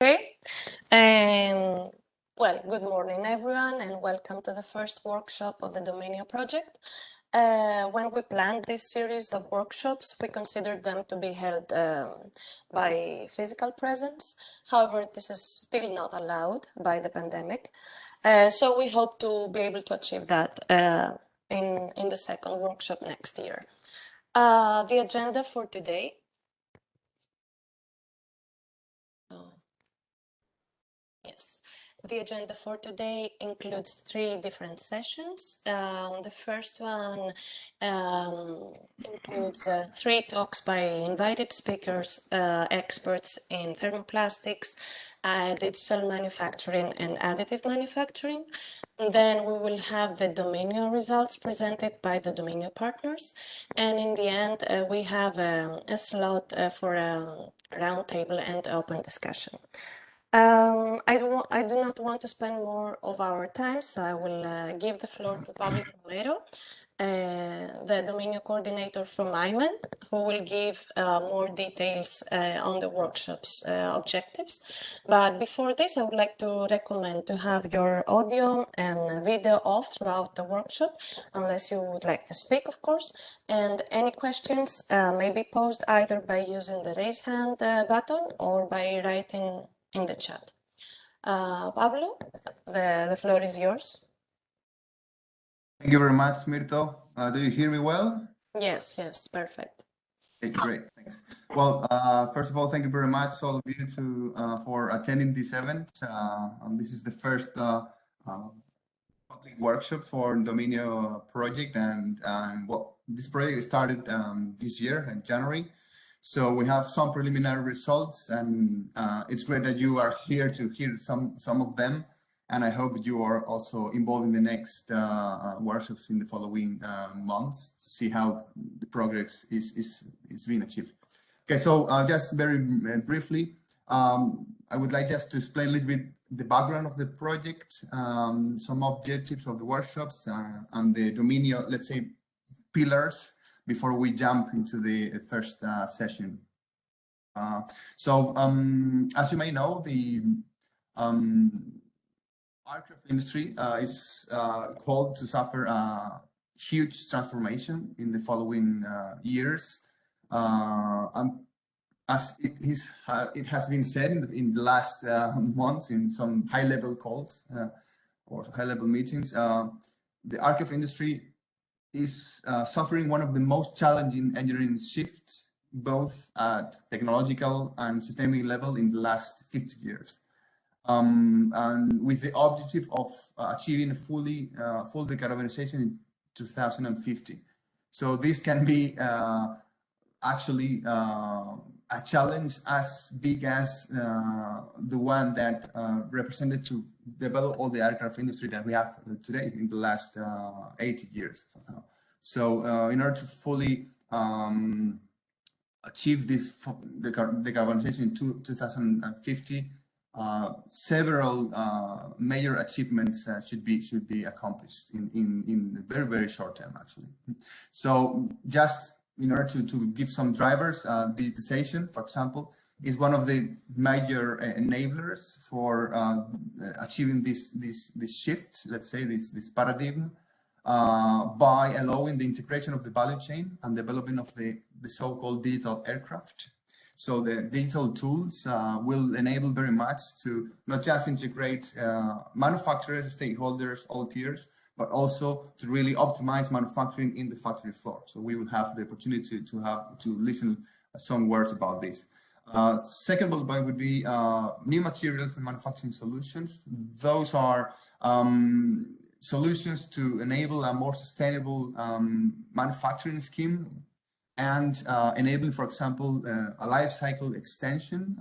Okay. Well, good morning, everyone, and welcome to the first workshop of the DOMMINIO project. When we planned this series of workshops, we considered them to be held by physical presence. However, this is still not allowed by the pandemic. So we hope to be able to achieve that in the second workshop next year. The agenda for today. Yes, the agenda for today includes 3 different sessions. The first one includes 3 talks by invited speakers, experts in thermoplastics, digital manufacturing and additive manufacturing. And then we will have the DOMMINIO results presented by the DOMMINIO partners. And in the end, we have a slot for a roundtable and open discussion. I do not want to spend more of our time, so I will give the floor to Pablo Romero, the DOMMINIO coordinator from AIMEN, who will give more details on the workshop's objectives. But before this, I would like to recommend to have your audio and video off throughout the workshop, unless you would like to speak, of course. And any questions may be posed either by using the raise hand button or by writing in the chat. Pablo, the floor is yours. Thank you very much, Mirto. Do you hear me well? Yes, perfect. Okay, great, thanks. Well, first of all, thank you very much, all of you, for attending this event. This is the first public workshop for DOMMINIO project, and well, this project started this year in January. So we have some preliminary results, and it's great that you are here to hear some of them. And I hope you are also involved in the next workshops in the following months to see how the progress is being achieved. Okay, so just very briefly, I would like just to explain a little bit the background of the project, some objectives of the workshops, and the DOMMINIO, let's say, pillars before we jump into the first session. As you may know, the aircraft industry is called to suffer a huge transformation in the following years. As it has been said in the last months in some high-level calls or high-level meetings, the aircraft industry is suffering one of the most challenging engineering shifts, both at technological and systemic level in the last 50 years. And with the objective of achieving a full decarbonization in 2050. So this can be actually a challenge as big as the one that represented to develop all the aircraft industry that we have today in the last 80 years. So in order to fully achieve this decarbonization in 2050, several major achievements should be accomplished in very, very short term, actually. So just in order to give some drivers, digitization, for example, is one of the major enablers for achieving this shift, let's say this paradigm, by allowing the integration of the value chain and development of the so-called digital aircraft. So the digital tools will enable very much to not just integrate manufacturers, stakeholders, all tiers, but also to really optimize manufacturing in the factory floor. So we will have the opportunity to listen some words about this. Second bullet point would be new materials and manufacturing solutions. Those are solutions to enable a more sustainable manufacturing scheme and enabling, for example, a life cycle extension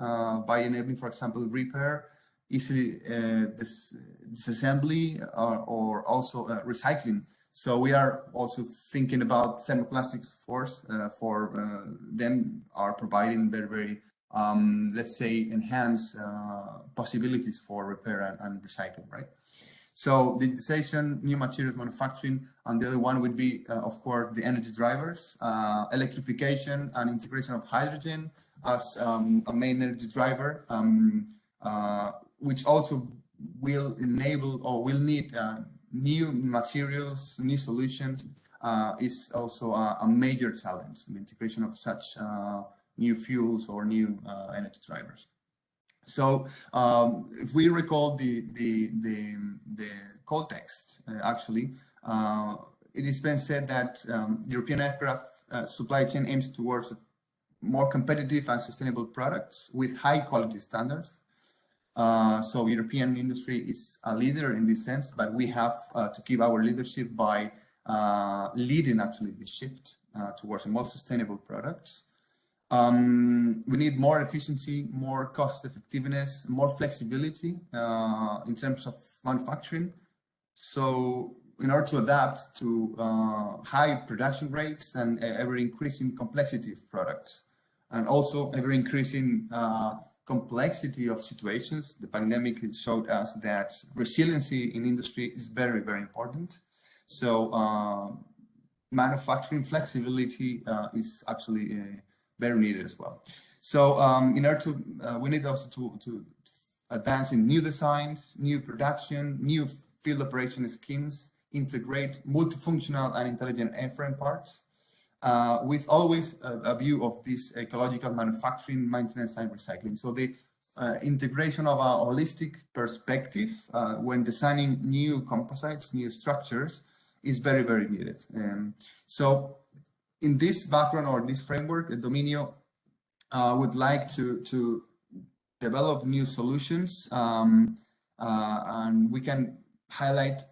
by enabling, for example, repair, easily disassembly, or also recycling. So we are also thinking about thermoplastics for them are providing very let's say, enhanced possibilities for repair and recycling, right? So digitization, new materials manufacturing, and the other one would be, of course, the energy drivers, electrification and integration of hydrogen as a main energy driver, which also will enable or will need new materials, new solutions, is also a major challenge, the integration of such new fuels or new energy drivers. So if we recall the context, actually, it has been said that European aircraft supply chain aims towards more competitive and sustainable products with high quality standards. So European industry is a leader in this sense, but we have to keep our leadership by leading actually the shift towards more sustainable products. We need more efficiency, more cost effectiveness, more flexibility in terms of manufacturing. So in order to adapt to high production rates and ever increasing complexity of products, and also ever increasing complexity of situations, the pandemic showed us that resiliency in industry is very, very important. So manufacturing flexibility is actually very needed as well. So in order to, we need also to advance in new designs, new production, new field operation schemes, integrate multifunctional and intelligent airframe parts, with always a view of this ecological manufacturing, maintenance, and recycling. So the integration of a holistic perspective when designing new composites, new structures, is very, very needed. So in this background or this framework, DOMMINIO would like to develop new solutions, and we can highlight,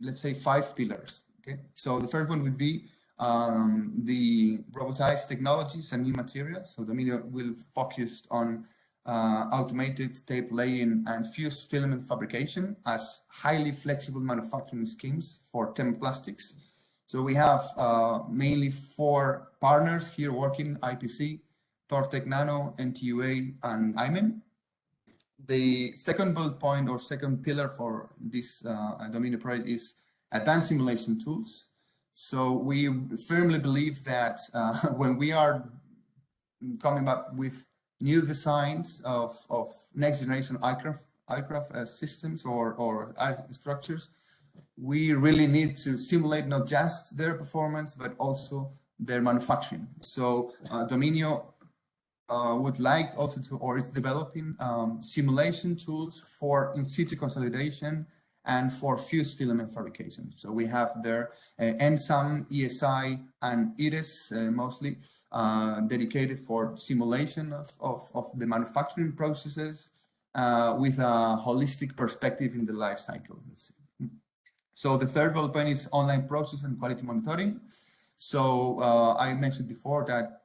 let's say, 5 pillars. Okay, so the first one would be the robotized technologies and new materials. So DOMMINIO will focus on automated tape laying and fused filament fabrication as highly flexible manufacturing schemes for thermoplastics. So we have mainly 4 partners here working: IPC, Tortec Nano, NTUA, and AIMEN. The second bullet point or second pillar for this DOMMINIO project is advanced simulation tools. So we firmly believe that when we are coming up with new designs of next generation aircraft systems or structures, we really need to simulate not just their performance, but also their manufacturing. So DOMMINIO would like also to, or is developing simulation tools for in situ consolidation and for fused filament fabrication. So we have there NSAM, ESI, and IRIS mostly dedicated for simulation of the manufacturing processes with a holistic perspective in the life cycle, let's say. So the third bullet point is online process and quality monitoring. So I mentioned before that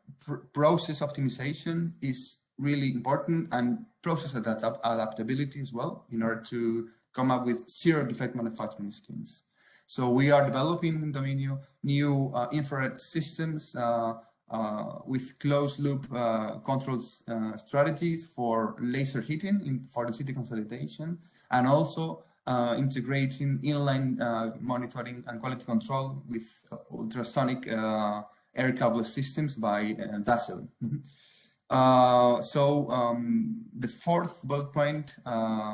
process optimization is really important, and process adaptability as well, in order to come up with zero defect manufacturing schemes. So we are developing in DOMMINIO new infrared systems with closed loop controls strategies for laser heating for the city consolidation, and also integrating inline monitoring and quality control with ultrasonic air cable systems by Dassel. So the fourth bullet point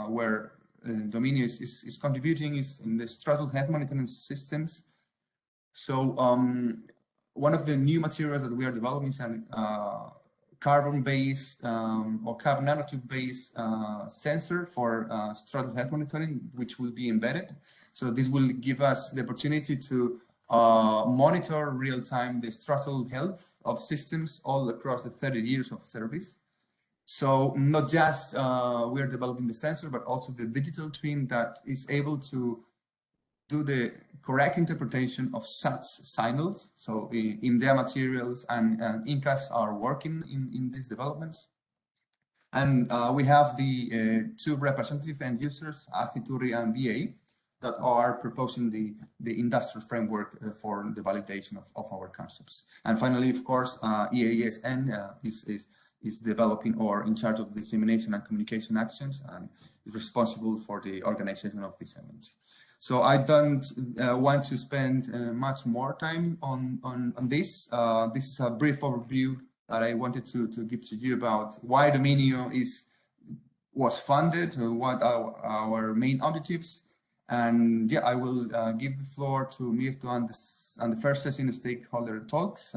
where DOMMINIO is contributing is in the throttle head monitoring systems. So one of the new materials that we are developing is a carbon-based or carbon nanotube-based sensor for throttle head monitoring, which will be embedded. So this will give us the opportunity to monitor real-time the throttle health of systems all across the 30 years of service. So not just we are developing the sensor, but also the digital twin that is able to do the correct interpretation of such signals. So IMDEA materials and INCAS are working in these developments. And we have the 2 representative end users, Aciturri and VA, that are proposing the industrial framework for the validation of our concepts. And finally, of course, EASN is developing or in charge of dissemination and communication actions, and is responsible for the organization of this event. So I don't want to spend much more time on this. This is a brief overview that I wanted to give to you about why DOMMINIO is was funded, what are our main objectives. And yeah, I will give the floor to Mirto on the first session of stakeholder talks.